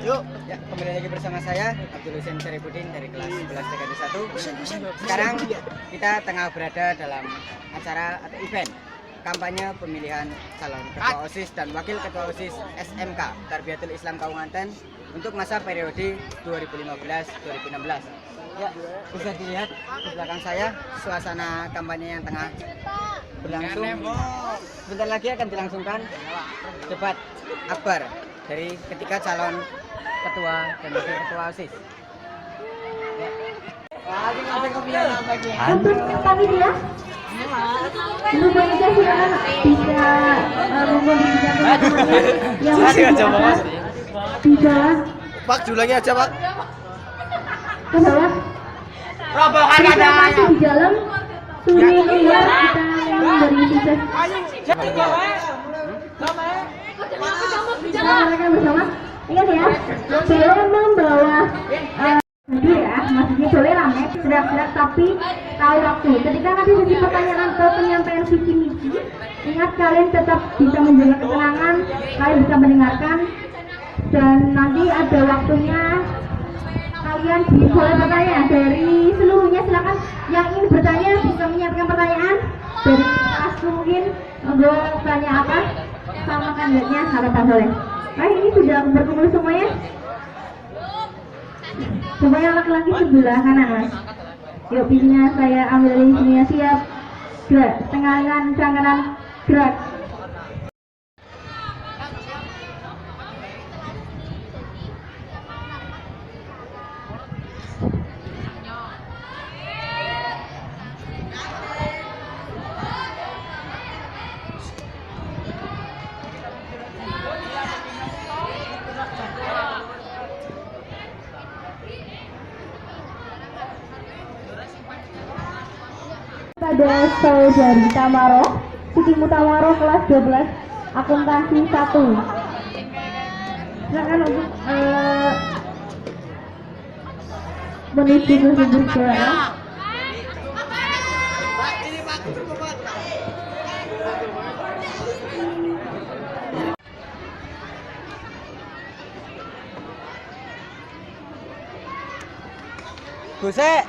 Yuk, ya, kembali lagi bersama saya Abdul Husain Syarifudin dari kelas 11 TKJ 1. Sekarang kita tengah berada dalam acara atau event kampanye pemilihan calon ketua OSIS dan wakil ketua OSIS SMK Tarbiyatul Islam Kaunganten untuk masa periode 2015-2016. Ya, bisa dilihat di belakang saya suasana kampanye yang tengah berlangsung. Sebentar lagi akan dilangsungkan debat akbar dari ketiga calon ketua dan wakil ketua OSIS. Untuk panitia, untuk panitia silakan bisa menghubungi teman-temannya yang masih di dalam. Pak, julangnya aja Pak. Ke bawah. Robohan ada. Masih di dalam. Suruh keluar, kita memberi sukses. Mereka bersama. Ingat ya, boleh membawa hadir ya, maksudnya boleh rame, gerak-gerak tapi tahu waktu. Ketika nanti sesi pertanyaan atau penyampaian visi misi, ingat kalian tetap bisa menjaga ketenangan, kalian bisa mendengarkan, dan nanti ada waktunya kalian boleh bertanya dari seluruhnya. Silakan yang ingin bertanya bisa menyiapkan pertanyaan dari kelas mungkin mau tanya apa sama kandidatnya harapan boleh. Nah, ini sudah berkumpul semuanya. Semuanya laki-laki sebelah kanan mas. Yuk pinnya saya ambil dari sini ya, siap. Gerak, tengah kanan, gerak. Pada saudari Tamaro, Siti Mutamaro kelas 12 akuntansi 1. Silakan untuk menuju ke sumber suara. Gusek.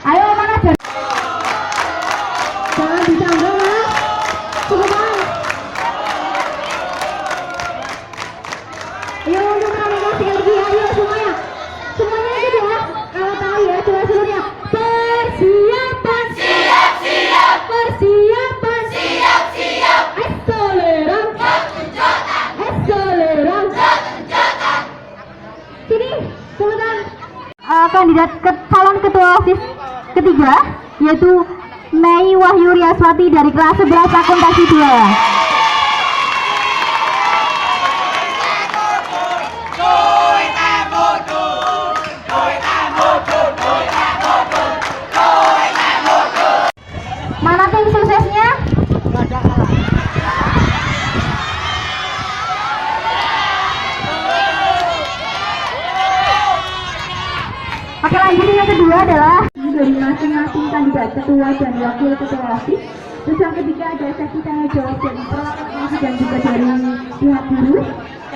Ayo mana jangan disambar mas, cukup mas. Ayo untuk komunikasi lagi, ayo semuanya itu ya. Kalau tahu ya coba seluruhnya. Persiapan, siap, persiapan, siap, toleran, toleran. Sini, sebentar. Kandidat calon ketua OSIS ketiga yaitu Mei Wahyu Riaswati dari kelas 11 akuntansi 2. Mana tim suksesnya? Oke, lanjut yang kedua adalah dari masing-masing kandidat ketua dan wakil ketua OSIS. Terus yang ketiga ada sesi tanya jawab dari perwakilan OSIS dan juga dari pihak guru.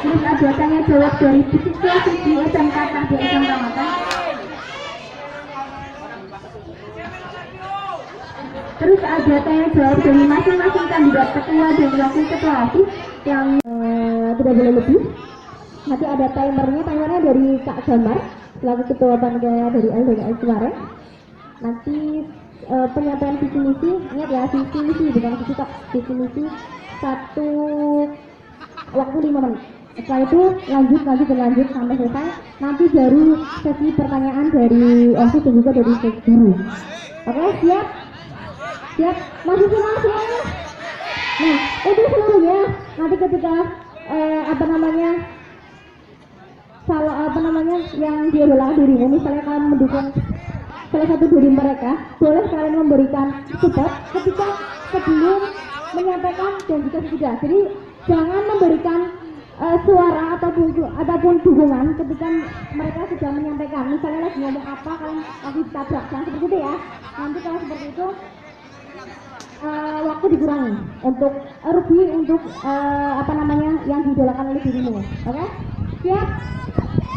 Terus ada tanya jawab dari siswa siswi SMK Tarbiyatul Islam Kaunganten. Terus ada tanya jawab dari masing-masing kandidat ketua dan wakil ketua OSIS yang tidak boleh lebih. Nanti ada timernya dari Kak Gamar selaku ketua panitia dari LDKS kemarin. Nanti penyampaian visi misi, ingat ya visi misi bukan visi kok, visi misi satu waktu 5 menit. Setelah itu lanjut sampai selesai. Nanti baru sesi pertanyaan dari OSIS dan juga dari guru. Oke, siap? Siap? Masih semuanya? Nah, untuk seluruhnya nanti ketika yang diulang dirimu, misalnya kalian mendukung salah satu diri mereka, boleh kalian memberikan support ketika sebelum menyampaikan dan juga sudah. Jadi jangan memberikan suara ataupun dukungan ketika mereka sedang menyampaikan. Misalnya lagi ngomong apa, kalian lagi tabrak, seperti itu ya. Nanti kalau seperti itu waktu dikurangi untuk rugi untuk yang didolakan oleh dirimu. Oke? Siap?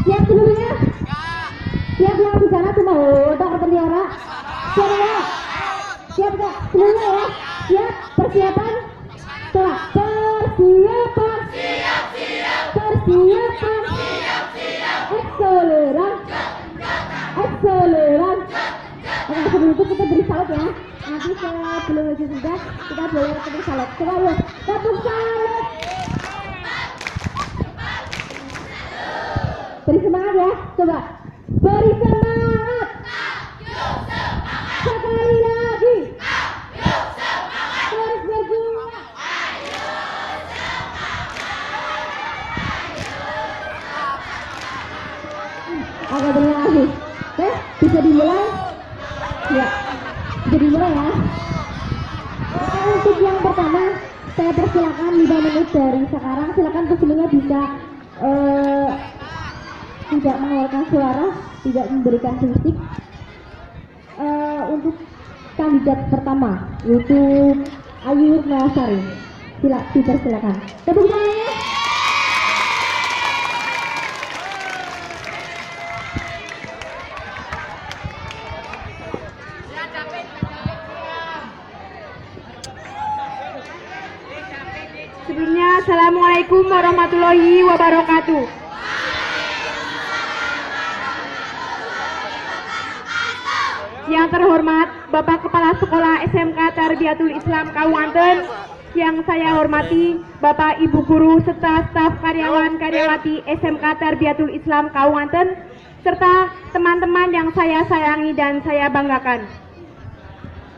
Siap seluruhnya? Siap yang di sana cuma tak berbiara. Siap ya? Siap gak? Seluruhnya ya? Siap? Persiapan? Coba persiapan. Persiapan. Ekseleran. Ekseleran. Oke, sebelum itu kita beri salut ya. Nanti sebelum itu sudah kita boleh beri salut. Coba yuk, tepuk salut. Beri semangat ya, coba. Beri semangat. Sekali lagi. Terus berjuang. Oke, terima kasih. Oke, bisa dimulai? Ya, bisa dimulai ya. Oke, untuk yang pertama, saya persilakan 5 menit dari sekarang. Silakan pesertanya bisa tidak mengeluarkan suara, tidak memberikan kritik. Untuk kandidat pertama, yaitu Ayu Nawasari. Dipersilakan. Tepuk tangannya. Sebelumnya, Assalamualaikum warahmatullahi wabarakatuh. Yang terhormat Bapak Kepala Sekolah SMK Tarbiyatul Islam Kawanten, yang saya hormati Bapak Ibu Guru serta staf karyawan-karyawati SMK Tarbiyatul Islam Kawanten, serta teman-teman yang saya sayangi dan saya banggakan.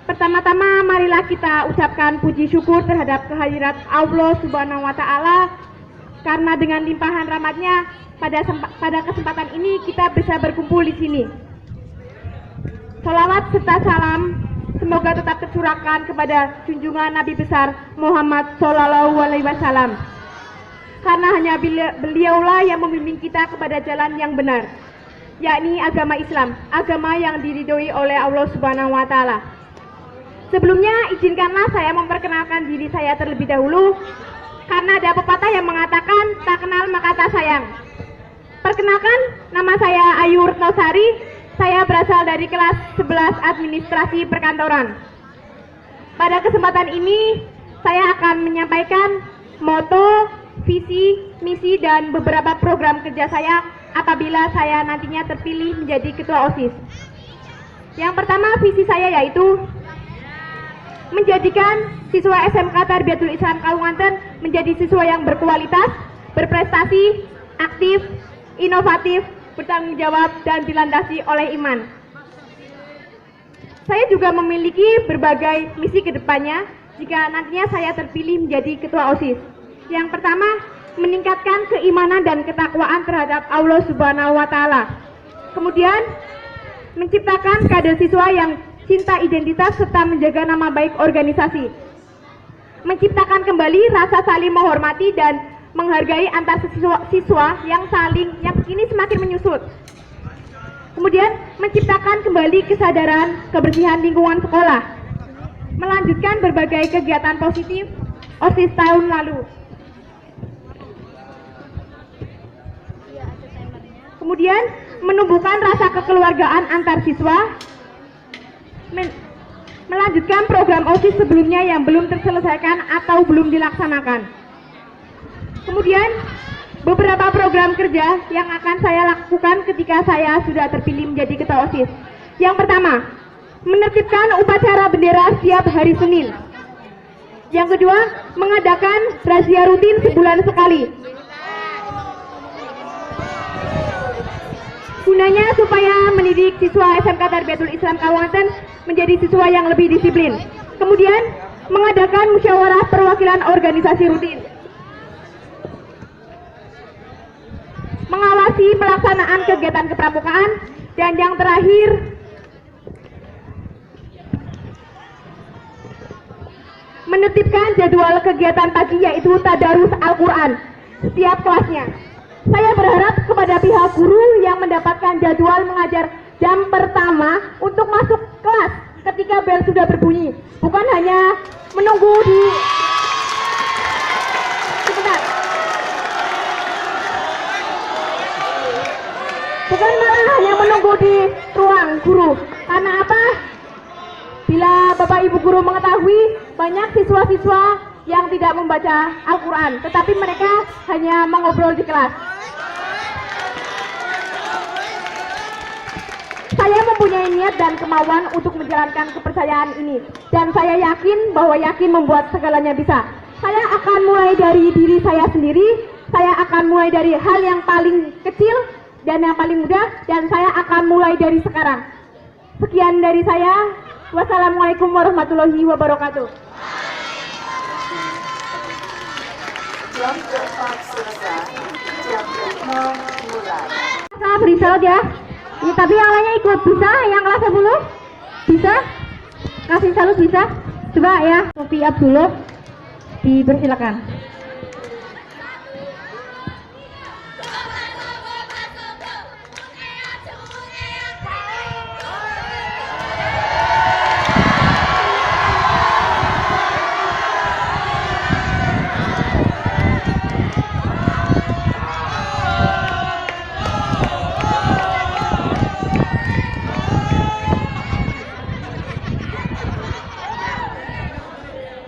Pertama-tama marilah kita ucapkan puji syukur terhadap kehadirat Allah Subhanahu wa Ta'ala, karena dengan limpahan rahmatnya pada kesempatan ini kita bisa berkumpul di sini. Salawat serta salam semoga tetap tercurahkan kepada junjungan Nabi besar Muhammad Shallallahu Alaihi Wasallam, karena hanya beliaulah yang membimbing kita kepada jalan yang benar, yakni agama Islam, agama yang diridhoi oleh Allah Subhanahu wa Ta'ala. Sebelumnya, izinkanlah saya memperkenalkan diri saya terlebih dahulu, karena ada pepatah yang mengatakan tak kenal maka tak sayang. Perkenalkan, nama saya Ayu Nawasari. Saya berasal dari kelas 11 Administrasi Perkantoran. Pada kesempatan ini, saya akan menyampaikan moto, visi, misi, dan beberapa program kerja saya apabila saya nantinya terpilih menjadi Ketua OSIS. Yang pertama, visi saya yaitu menjadikan siswa SMK Tarbiyatul Islam Kawanten menjadi siswa yang berkualitas, berprestasi, aktif, inovatif, bertanggung jawab, dan dilandasi oleh iman. Saya juga memiliki berbagai misi ke depannya jika nantinya saya terpilih menjadi Ketua OSIS. Yang pertama, meningkatkan keimanan dan ketakwaan terhadap Allah Subhanahu wa Ta'ala. Kemudian, menciptakan kader siswa yang cinta identitas serta menjaga nama baik organisasi. Menciptakan kembali rasa saling menghormati dan menghargai antar siswa yang kini semakin menyusut. Kemudian menciptakan kembali kesadaran kebersihan lingkungan sekolah. Melanjutkan berbagai kegiatan positif OSIS tahun lalu. Kemudian menumbuhkan rasa kekeluargaan antar siswa. Melanjutkan program OSIS sebelumnya yang belum terselesaikan atau belum dilaksanakan. Kemudian, beberapa program kerja yang akan saya lakukan ketika saya sudah terpilih menjadi Ketua OSIS. Yang pertama, menertibkan upacara bendera setiap hari Senin. Yang kedua, mengadakan razia rutin sebulan sekali. Gunanya supaya mendidik siswa SMK Tarbiyatul Islam Kawanten menjadi siswa yang lebih disiplin. Kemudian mengadakan musyawarah perwakilan organisasi rutin. Mengawasi pelaksanaan kegiatan kepramukaan, dan yang terakhir menetapkan jadwal kegiatan pagi yaitu tadarus Al-Quran setiap kelasnya. Saya berharap kepada pihak guru yang mendapatkan jadwal mengajar jam pertama untuk masuk kelas ketika bel sudah berbunyi, bukan hanya menunggu di sebentar. Bukan malah hanya menunggu di ruang guru. Karena apa? Bila Bapak Ibu guru mengetahui banyak siswa-siswa yang tidak membaca Al-Quran, tetapi mereka hanya mengobrol di kelas. Saya mempunyai niat dan kemauan untuk menjalankan kepercayaan ini, dan saya yakin bahwa yakin membuat segalanya bisa. Saya akan mulai dari diri saya sendiri, saya akan mulai dari hal yang paling kecil dan yang paling mudah, dan saya akan mulai dari sekarang. Sekian dari saya. Wassalamualaikum warahmatullahi wabarakatuh. Saya beri salut ya. Ya, tapi yang lainnya ikut bisa, yang kelas 10 bisa, kasih salut bisa. Coba ya, Sofi Abdullah dipersilakan.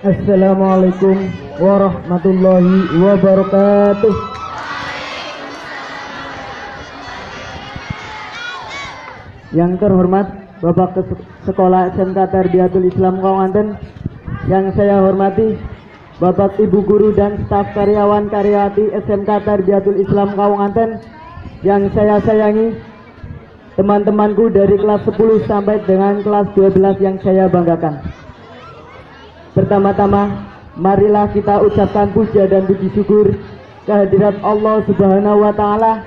Assalamualaikum warahmatullahi wabarakatuh. Yang terhormat Bapak Sekolah SMK Tarbiyatul Islam Kawanten, yang saya hormati Bapak Ibu Guru dan staf karyawan karyawati SMK Tarbiyatul Islam Kawanten, yang saya sayangi teman-temanku dari kelas 10 sampai dengan kelas 12 yang saya banggakan. Pertama-tama, marilah kita ucapkan puja dan puji syukur kehadirat Allah Subhanahu wa Ta'ala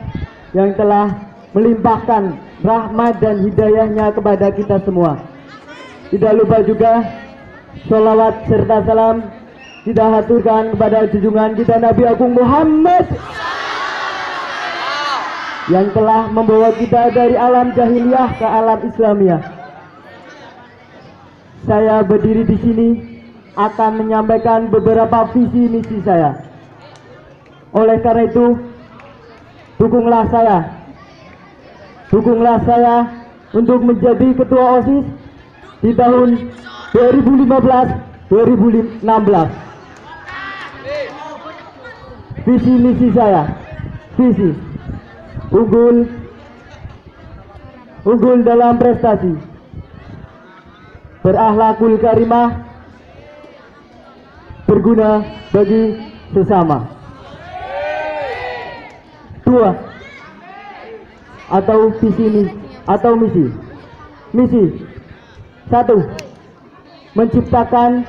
yang telah melimpahkan rahmat dan hidayahnya kepada kita semua. Tidak lupa juga sholawat serta salam kita haturkan kepada junjungan kita Nabi Agung Muhammad yang telah membawa kita dari alam jahiliyah ke alam Islamiyah. Saya berdiri di sini akan menyampaikan beberapa visi misi saya. Oleh karena itu, dukunglah saya untuk menjadi ketua OSIS di tahun 2015-2016. Visi misi saya, visi unggul dalam prestasi, berakhlakul karimah, berguna bagi sesama. 2. Atau visi atau misi. Misi 1. Menciptakan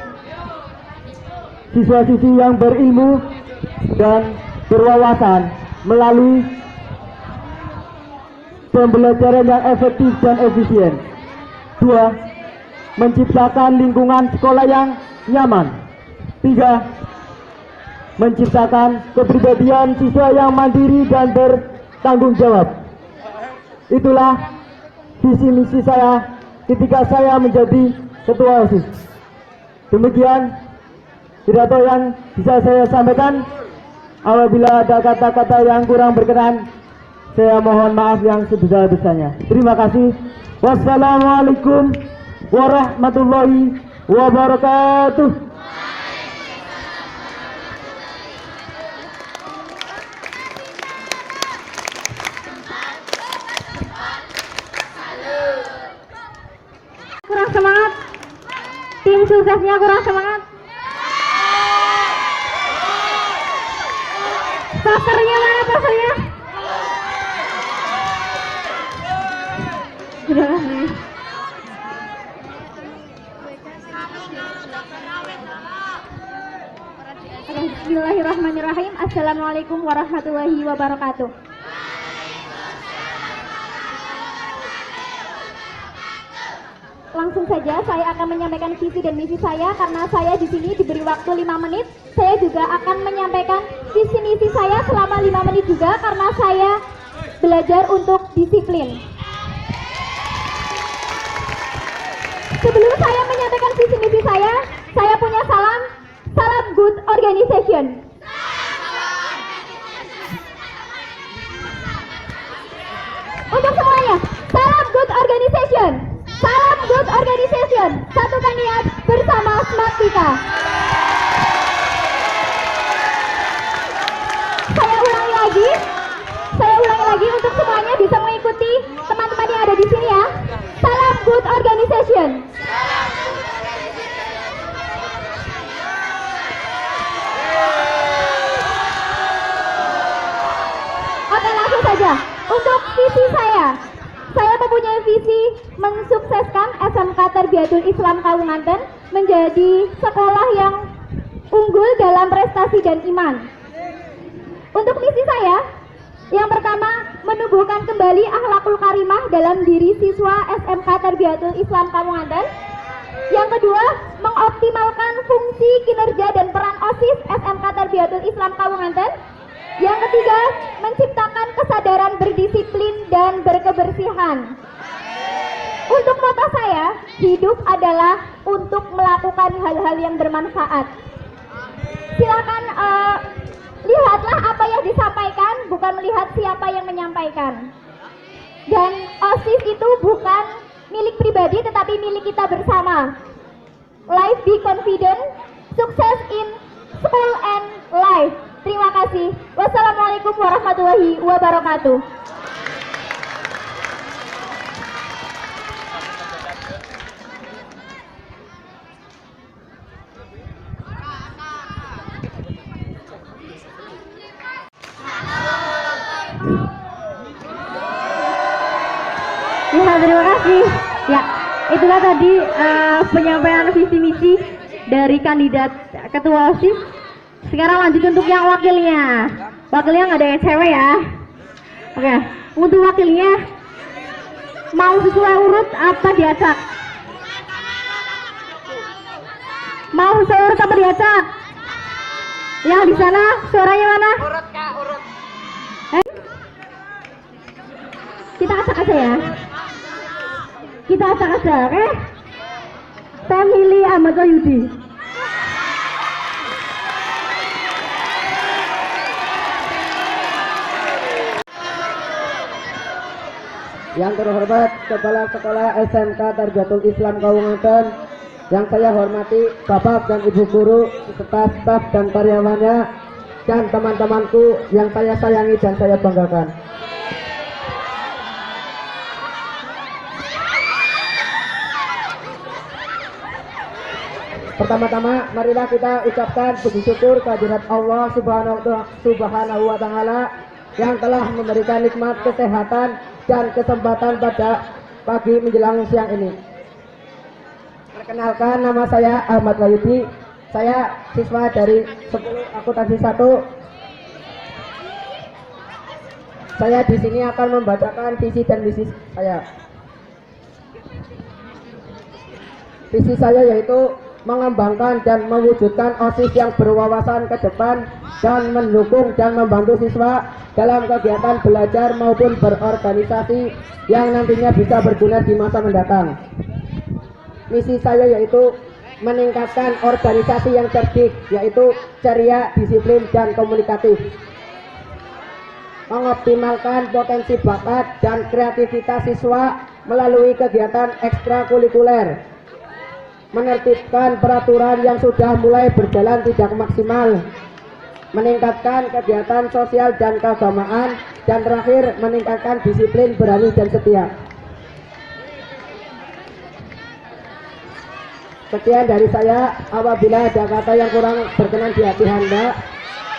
siswa-siswi yang berilmu dan berwawasan melalui pembelajaran yang efektif dan efisien. 2. Menciptakan lingkungan sekolah yang nyaman. 3. Menciptakan kepribadian siswa yang mandiri dan bertanggung jawab. Itulah visi misi saya ketika saya menjadi ketua OSIS. Demikian pidato yang bisa saya sampaikan. Apabila ada kata-kata yang kurang berkenan, saya mohon maaf yang sebesar-besarnya. Terima kasih. Wassalamualaikum warahmatullahi wabarakatuh. Kurang semangat, tim suksesnya kurang semangat. Posternya mana posternya? Sudah kasih. Bismillahirrahmanirrahim. Assalamualaikum warahmatullahi wabarakatuh. Langsung saja saya akan menyampaikan visi dan misi saya karena saya di sini diberi waktu 5 menit. Saya juga akan menyampaikan visi misi saya selama 5 menit juga karena saya belajar untuk disiplin. Sebelum saya menyampaikan visi misi saya punya salam good organization. Untuk semuanya, salam good organization. Salam good organization. Satukan niat bersama Smartika. Saya ulangi lagi untuk semuanya bisa mengikuti teman-teman yang ada di sini ya. Salam good organization. Oke, langsung saja. Untuk visi saya mempunyai visi mensukseskan SMK Tarbiyatul Islam Kawunganten menjadi sekolah yang unggul dalam prestasi dan iman. Untuk misi saya, yang pertama, menumbuhkan kembali akhlakul karimah dalam diri siswa SMK Tarbiyatul Islam Kawunganten. Yang kedua, mengoptimalkan fungsi, kinerja, dan peran OSIS SMK Tarbiyatul Islam Kawunganten. Yang ketiga, menciptakan kesadaran berdisiplin dan berkebersihan. Untuk moto saya, hidup adalah untuk melakukan hal-hal yang bermanfaat. Silakan lihatlah apa yang disampaikan, bukan melihat siapa yang menyampaikan. Dan OSIS itu bukan milik pribadi tetapi milik kita bersama. Life be confident, success in school and life. Terima kasih. Wassalamualaikum warahmatullahi wabarakatuh. Ya, terima kasih. Ya, itulah tadi penyampaian visi misi dari kandidat ketua OSIS. Sekarang lanjut untuk yang wakilnya. Wakilnya nggak ada yang cewek ya. Oke, untuk wakilnya mau sesuai urut apa diacak? Mau sesuai urut apa diacak? Yang di sana suaranya mana? Urut Kak, urut. Kita acak aja ya. Kita acak aja, oke? Saya milih Ahmad Wahyudi. Yang terhormat Kepala Sekolah SMK Tarbiyatul Islam Kawunganten, yang saya hormati Bapak dan Ibu Guru, serta staf dan karyawannya, dan teman-temanku yang saya sayangi dan saya banggakan. Pertama-tama marilah kita ucapkan puji syukur kehadirat Allah Subhanahu wa Ta'ala yang telah memberikan nikmat kesehatan dan kesempatan pada pagi menjelang siang ini. Perkenalkan, nama saya Ahmad Wahyudi. Saya siswa dari 10 akuntansi 1. Saya di sini akan membacakan visi dan misi saya. Visi saya yaitu mengembangkan dan mewujudkan OSIS yang berwawasan ke depan dan mendukung dan membantu siswa dalam kegiatan belajar maupun berorganisasi yang nantinya bisa berguna di masa mendatang. Misi saya yaitu meningkatkan organisasi yang cerdik, yaitu ceria, disiplin, dan komunikatif. Mengoptimalkan potensi bakat dan kreativitas siswa melalui kegiatan ekstrakurikuler. Menertibkan peraturan yang sudah mulai berjalan tidak maksimal, meningkatkan kegiatan sosial dan keagamaan, dan terakhir meningkatkan disiplin, berani, dan setia. Sekian dari saya. Apabila ada kata yang kurang berkenan di hati Anda,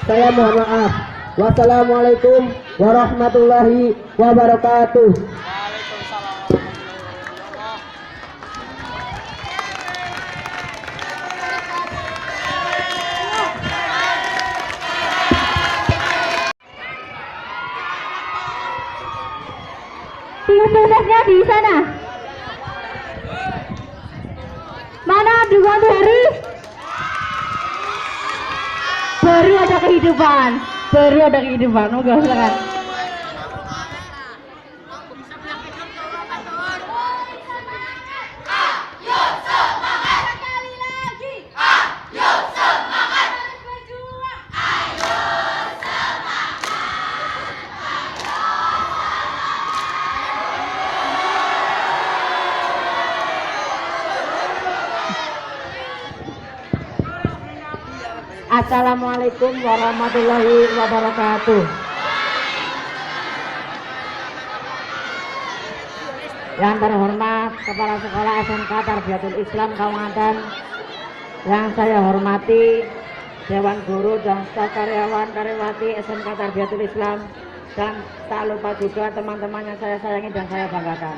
saya mohon maaf. Wassalamualaikum warahmatullahi wabarakatuh. suksesnya di sana? Mana dukungan Hari? Baru ada kehidupan. Moga silakan. Assalamualaikum warahmatullahi wabarakatuh. Yang terhormat Kepala Sekolah SMK Tarbiyatul Islam Kawangan, yang saya hormati Dewan Guru dan staf karyawan karyawati SMK Tarbiyatul Islam, dan tak lupa juga teman-teman yang saya sayangi dan saya banggakan.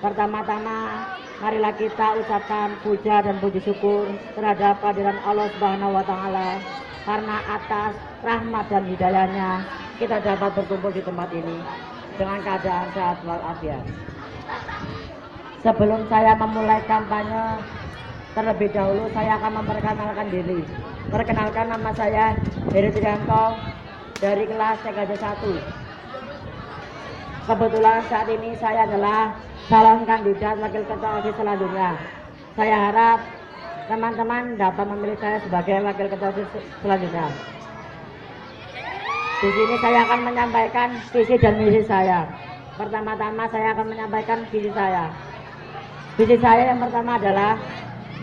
Pertama-tama, marilah kita ucapkan puja dan puji syukur terhadap kehadiran Allah Subhanahu wa Ta'ala, karena atas rahmat dan hidayahnya kita dapat berkumpul di tempat ini dengan keadaan sehat walafiat. Sebelum saya memulai kampanye, terlebih dahulu saya akan memperkenalkan diri. Perkenalkan, nama saya Heri Trianto dari kelas TKJ 1. Kebetulan saat ini saya adalah calon kandidat wakil ketua OSIS selanjutnya. Saya harap teman-teman dapat memilih saya sebagai wakil ketua OSIS selanjutnya. Di sini saya akan menyampaikan visi dan misi saya. Pertama-tama saya akan menyampaikan visi saya. Visi saya yang pertama adalah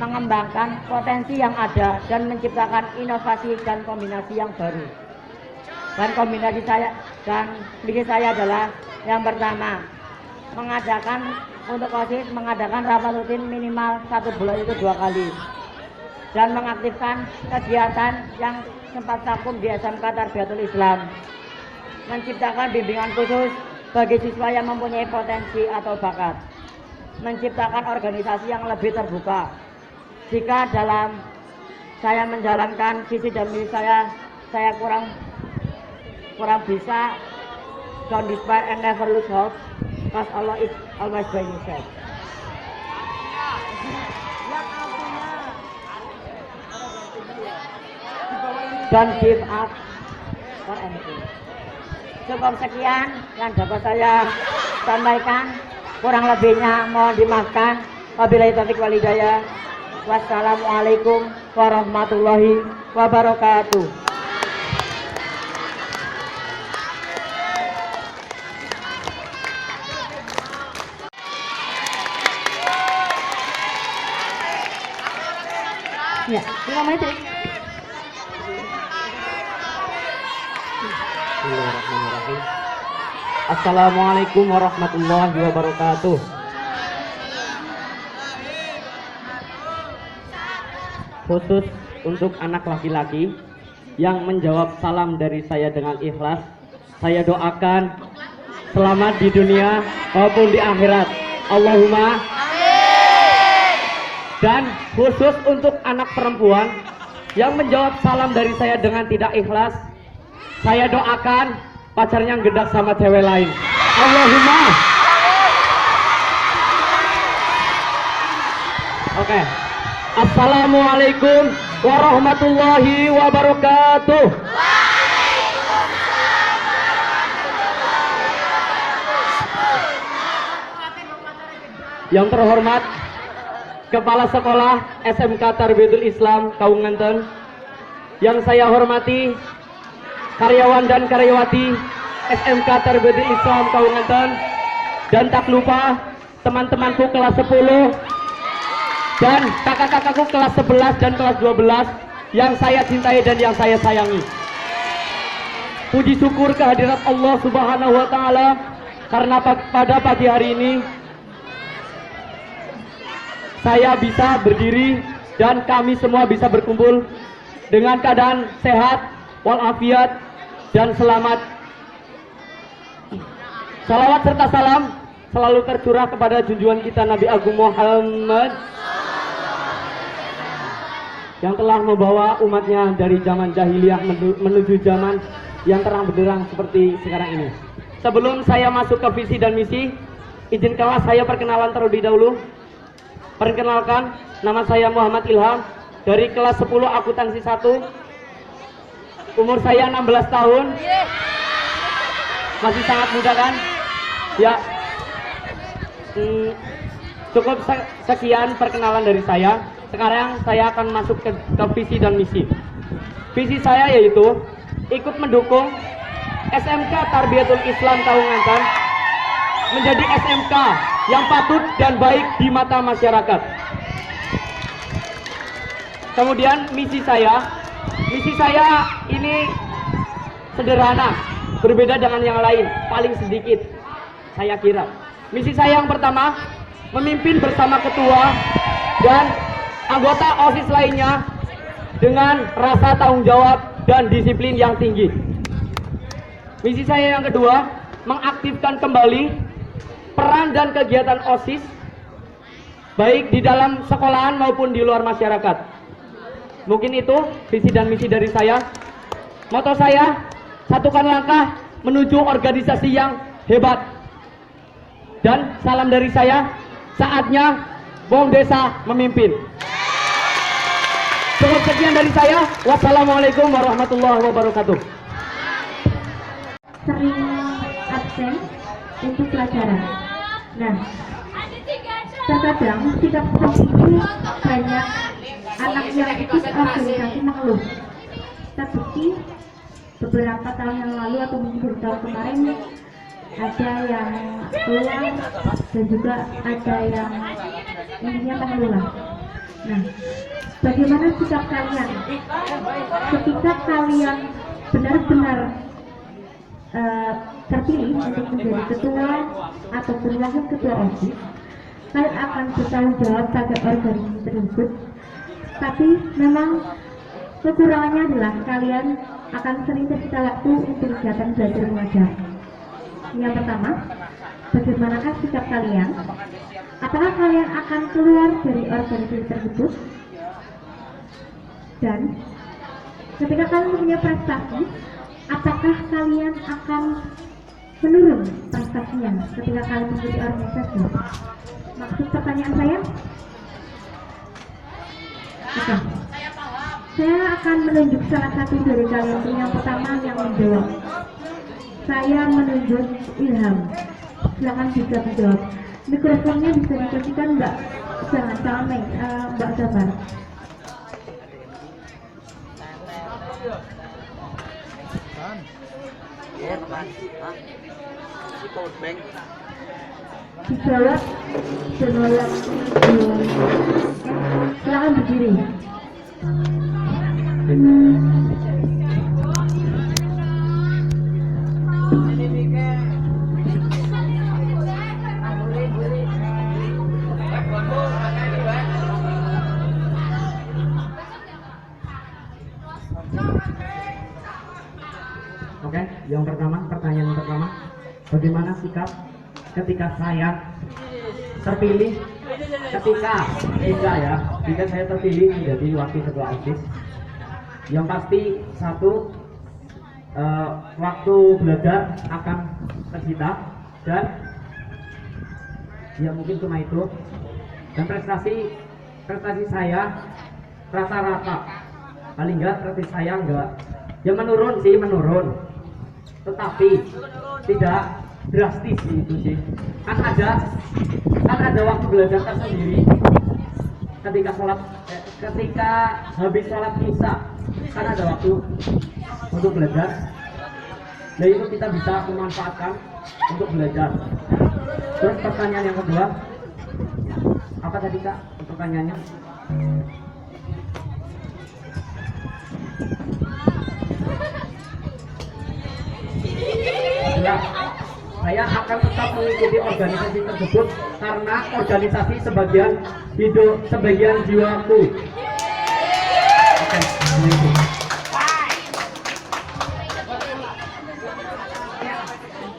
mengembangkan potensi yang ada dan menciptakan inovasi dan kombinasi yang baru. Dan kombinasi saya dan visi saya adalah yang pertama, untuk OSIS mengadakan rapat rutin minimal 1 bulan itu 2 kali, dan mengaktifkan kegiatan yang sempat vakum di SMK Tarbiyatul Islam, menciptakan bimbingan khusus bagi siswa yang mempunyai potensi atau bakat, menciptakan organisasi yang lebih terbuka. Jika dalam saya menjalankan visi dan misi saya kurang bisa, don't despair and never lose hope, because Allah is always by your side. Don't give up for anything. Cukup sekian yang dapat saya sampaikan, kurang lebihnya mohon dimaafkan. Wabillahi taufiq wal hidayah. Wassalamualaikum warahmatullahi wabarakatuh. Ya, 5 menit. Bismillahirrahmanirrahim. Assalamualaikum warahmatullahi wabarakatuh. Khusus untuk anak laki-laki yang menjawab salam dari saya dengan ikhlas, saya doakan selamat di dunia maupun di akhirat. Allahumma. Dan khusus untuk anak perempuan yang menjawab salam dari saya dengan tidak ikhlas, saya doakan pacarnya gedak sama cewek lain. Allahumma. Oke. Assalamualaikum warahmatullahi wabarakatuh. Yang terhormat Kepala Sekolah SMK Tarbiyatul Islam Kawangan, yang saya hormati karyawan dan karyawati SMK Tarbiyatul Islam Kawangan, dan tak lupa teman-temanku kelas 10 dan kakak-kakakku kelas 11 dan kelas 12 yang saya cintai dan yang saya sayangi. Puji syukur kehadirat Allah Subhanahu wa Ta'ala, karena pada pagi hari ini saya bisa berdiri dan kami semua bisa berkumpul dengan keadaan sehat walafiat dan selamat. Salawat serta salam selalu tercurah kepada junjungan kita Nabi Agung Muhammad yang telah membawa umatnya dari zaman jahiliyah menuju zaman yang terang benderang seperti sekarang ini. sebelum saya masuk ke visi dan misi, izinkanlah saya perkenalan terlebih dahulu. Perkenalkan, nama saya Muhammad Ilham dari kelas 10 akuntansi 1. Umur saya 16 tahun. Masih sangat muda kan? Ya. Cukup sekian perkenalan dari saya. Sekarang saya akan masuk ke visi dan misi. Visi saya yaitu ikut mendukung SMK Tarbiyatul Islam Kaunganten menjadi SMK yang patut dan baik di mata masyarakat. Kemudian misi saya ini sederhana, berbeda dengan yang lain, paling sedikit saya kira. Misi saya yang pertama, memimpin bersama ketua dan anggota OSIS lainnya dengan rasa tanggung jawab dan disiplin yang tinggi. Misi saya yang kedua, mengaktifkan kembali peran dan kegiatan OSIS baik di dalam sekolahan maupun di luar masyarakat. Mungkin itu visi dan misi dari saya. Moto saya, satukan langkah menuju organisasi yang hebat. Dan salam dari saya, saatnya Bom Desa memimpin. Cukup sekian dari saya. Wassalamualaikum warahmatullahi wabarakatuh. Sering absen untuk pelajaran. Nah, terkadang sikap seperti itu banyak anak yang ikut organisasi mengeluh. Terbukti beberapa tahun yang lalu atau mungkin tahun kemarin ada yang keluar dan juga ada yang intinya mengeluh. Nah, bagaimana sikap kalian ketika kalian benar-benar terpilih untuk menjadi ketua ataupun wakil ketua OSIS? Kalian akan bertanggung jawab pada organisasi tersebut, tapi memang kekurangannya adalah kalian akan sering tersita waktu untuk kegiatan belajar mengajar. Yang pertama, bagaimanakah sikap kalian? Apakah kalian akan keluar dari organisasi tersebut? Dan ketika kalian punya prestasi, apakah kalian akan menurun prestasinya ketika kalian menjadi organisasi? Maksud pertanyaan saya? Oke. Saya akan menunjuk salah satu dari kalian. Yang pertama yang menjawab. Saya menunjuk Ilham. Silakan juga menjawab. Mikrofonnya bisa dikasihkan Mbak? Jangan Mbak Sabar. Dijawab menolak. Silakan berdiri. Oke, yang pertama, pertanyaan pertama, bagaimana sikap ketika saya terpilih, jika saya terpilih menjadi wakil ketua OSIS? Yang pasti satu, waktu belajar akan tersita dan ya mungkin cuma itu. Dan prestasi saya rata-rata, paling enggak prestasi saya enggak, ya menurun, tetapi tidak drastis itu sih. Kan ada waktu belajar tersendiri ketika habis sholat isya, kan ada waktu untuk belajar. Nah itu kita bisa memanfaatkan untuk belajar. Terus pertanyaan yang kedua, apa tadi Kak pertanyaannya? Ya, saya akan tetap mengikuti organisasi tersebut karena organisasi sebagian jiwaku. Oke, itu.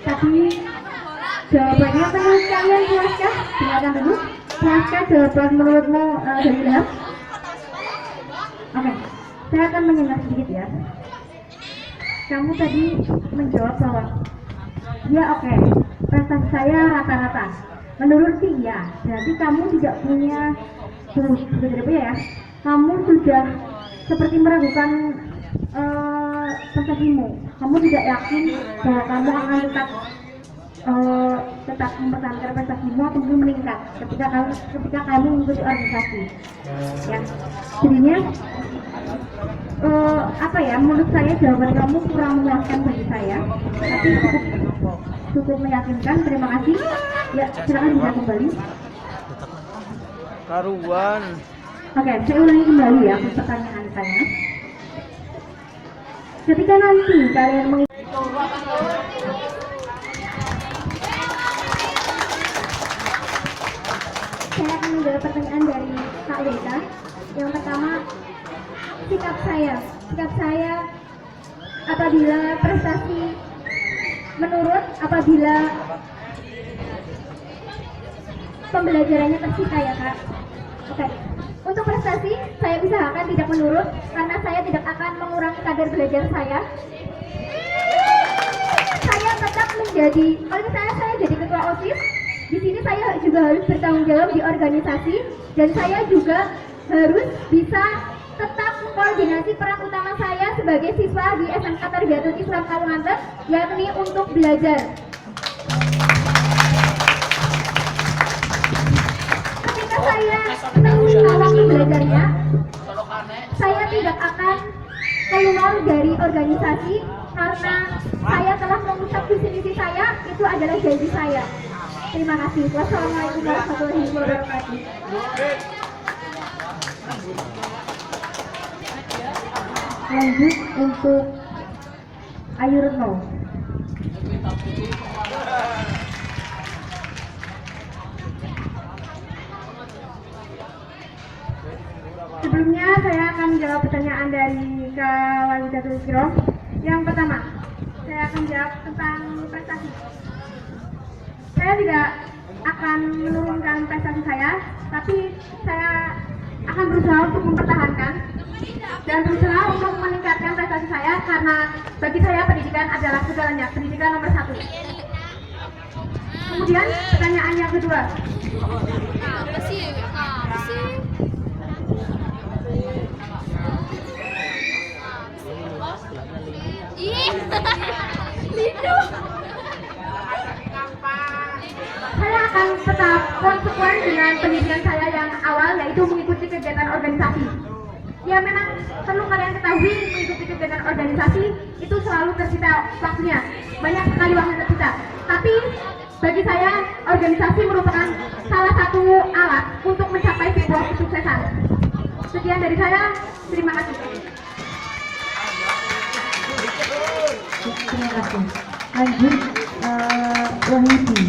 Tapi jawabannya menurut kalian puaskah? Dengarkan dulu. Puaskah jawaban menurutmu dari Ilham? Oke, saya akan menyenggah sedikit ya. Kamu tadi menjawab bahwa Ya oke, prestasi saya rata-rata. Menurut sih ya, berarti kamu tidak punya ya. Kamu sudah seperti meragukan prestasimu. Kamu tidak yakin bahwa kamu akan tetap mempertahankan prestasimu atau mungkin meningkat ketika kamu mengikuti organisasi. Ya, jadinya menurut saya jawaban kamu kurang memuaskan bagi saya, tapi cukup meyakinkan. Terima kasih. Ya, silakan bisa kembali. Karuan. Oke, saya ulangi kembali ya pertanyaan saya. Ketika nanti kalian saya akan menjawab pertanyaan dari Kak Deka. Yang pertama, sikap saya apabila prestasi menurut apabila pembelajarannya tersita ya Kak. Oke. Untuk prestasi saya usahakan tidak menurut karena saya tidak akan mengurangi kadar belajar saya. Saya tetap menjadi, kalau misalnya saya jadi ketua OSIS, di sini saya juga harus bertanggung jawab di organisasi dan saya juga harus bisa tetap mengkoordinasi peran utama saya sebagai siswa di SMK Tarbiyatul Islam Kalimantan, yakni untuk belajar. Ketika saya meneruskan waktu belajarnya, saya tidak akan keluar dari organisasi karena saya telah mengungkap visi misi saya, itu adalah janji saya. Terima kasih. Wassalamualaikum warahmatullahi wabarakatuh. Lanjut untuk Ayu Retno. Sebelumnya saya akan menjawab pertanyaan dari Kak Walidatul Kiro. Yang pertama, saya akan jawab tentang prestasi. Saya tidak akan menurunkan prestasi saya, tapi saya akan berusaha untuk mempertahankan dan berusaha untuk meningkatkan prestasi saya karena bagi saya pendidikan adalah segalanya, pendidikan nomor 1. Kemudian pertanyaan yang kedua. Saya akan tetap konsekuen dengan pendidikan saya yang awal, yaitu mengikuti kegiatan organisasi. Ya memang perlu kalian ketahui, mengikuti kegiatan organisasi itu selalu tersita waktunya, banyak sekali waktu tersita. Tapi bagi saya organisasi merupakan salah satu alat untuk mencapai sebuah kesuksesan. Sekian dari saya, terima kasih. Terima kasih. Lanjut, Wahyudi.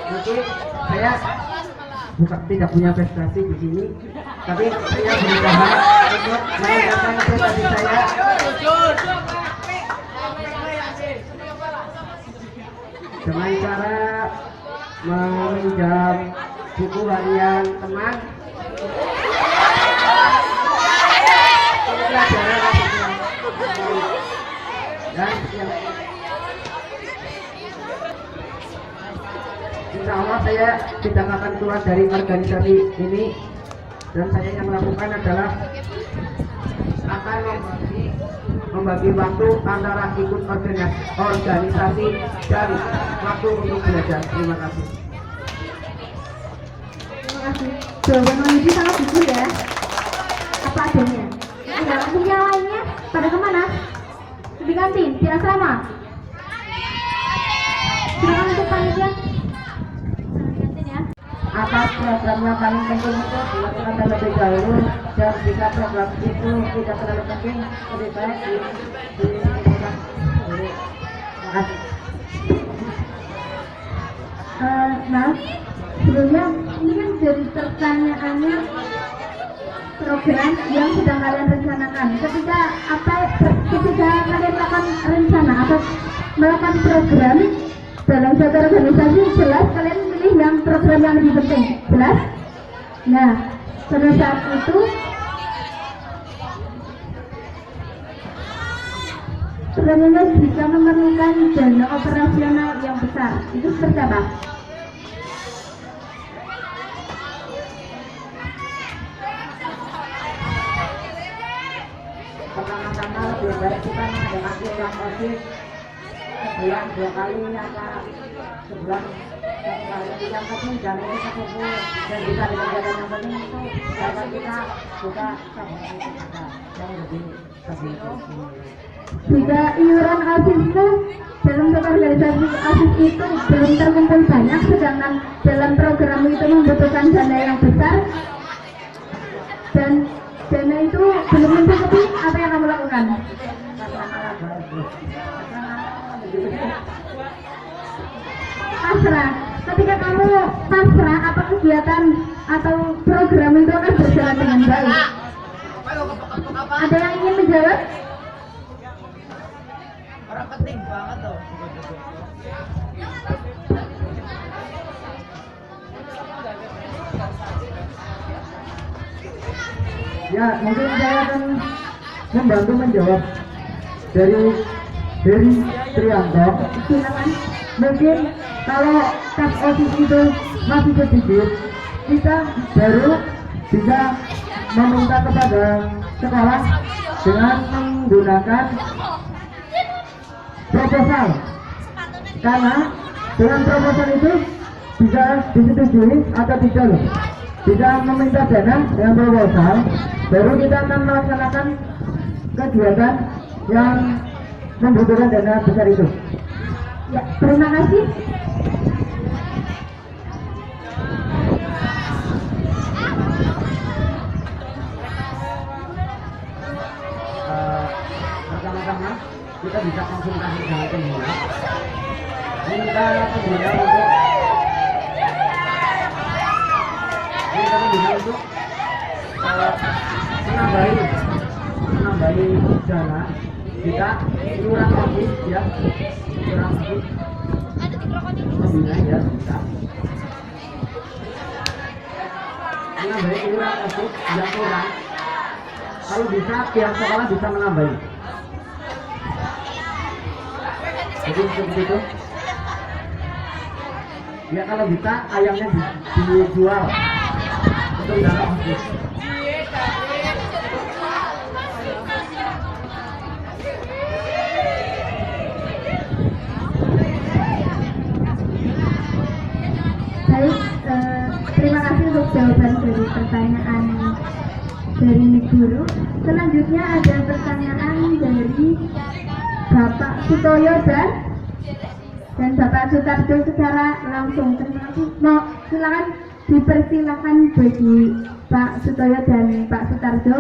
Mungkin saya tidak punya prestasi di sini, tapi saya berusaha untuk meningkatkan prestasi saya dengan cara meminjam buku harian teman, pelajaran dan yang insya Allah saya tidak akan keluar dari organisasi ini, dan saya yang melakukan adalah akan membagi waktu antara ikut organisasi dan waktu untuk belajar. Terima kasih. Terima kasih. Jawaban Wahyudi sangat jujur ya. Apa adanya. Ada mungkin yang lainnya pada kemana? Di kantin, di asrama. Silakan untuk panitia. Atas programnya paling penting itu dilakukan terlebih dahulu, dan jika program itu tidak terlalu penting, lebih baik dilakukan dulu. Terima kasih. Nah, sebelumnya ini kan jadi pertanyaannya program yang sedang kalian rencanakan. Ketika kalian melakukan rencana atau melakukan program dalam satu organisasi jelas kalian pilih yang program yang lebih penting, jelas? Nah, pada saat itu sebenarnya jika memerlukan dana operasional yang besar, itu seperti apa? Pertama-tama lebih baik kita mengadakan program OSIS sebulan 2 kali apa sebulan 1 kali. Yang penting jangan ini ketemu dan bisa dikerjakan. Yang penting itu dapat kita buka tabungan kita yang lebih stabil. Jika iuran OSIS itu dalam satu organisasi OSIS itu belum terkumpul banyak, sedangkan dalam program itu membutuhkan dana yang besar dan dana itu belum mencukupi, apa yang kamu lakukan? Pasrah. Ketika kamu pasrah, apa kegiatan atau program itu akan berjalan dengan baik? Ada yang ingin menjawab? Orang penting banget tuh. Ya, mungkin saya akan membantu menjawab dari Trianto. Silakan. Mungkin kalau kas OSIS itu masih sedikit, kita baru bisa meminta kepada sekolah dengan menggunakan proposal. Karena dengan proposal itu bisa disetujui atau tidak loh. Bisa meminta dana dengan proposal, baru kita akan melaksanakan kegiatan yang membutuhkan dana besar itu. Ya, terima kasih. Pertama-tama kita bisa konsultasi dengan pembina, minta pembina untuk menambahi dana kita kurang OSIS ya, kurang OSIS pembina ya, bisa menambahi kurang OSIS yang kurang. Kalau bisa pihak sekolah bisa menambahi. Jadi seperti itu. Ya kalau bisa ayamnya dijual untuk dana OSIS. Baik, terima kasih untuk jawaban dari pertanyaan dari Guru. Selanjutnya ada pertanyaan dari Bapak Sutoyo dan Bapak Sutarjo secara langsung. Terima kasih. Mau silakan dipersilakan bagi Pak Sutoyo dan Pak Sutarjo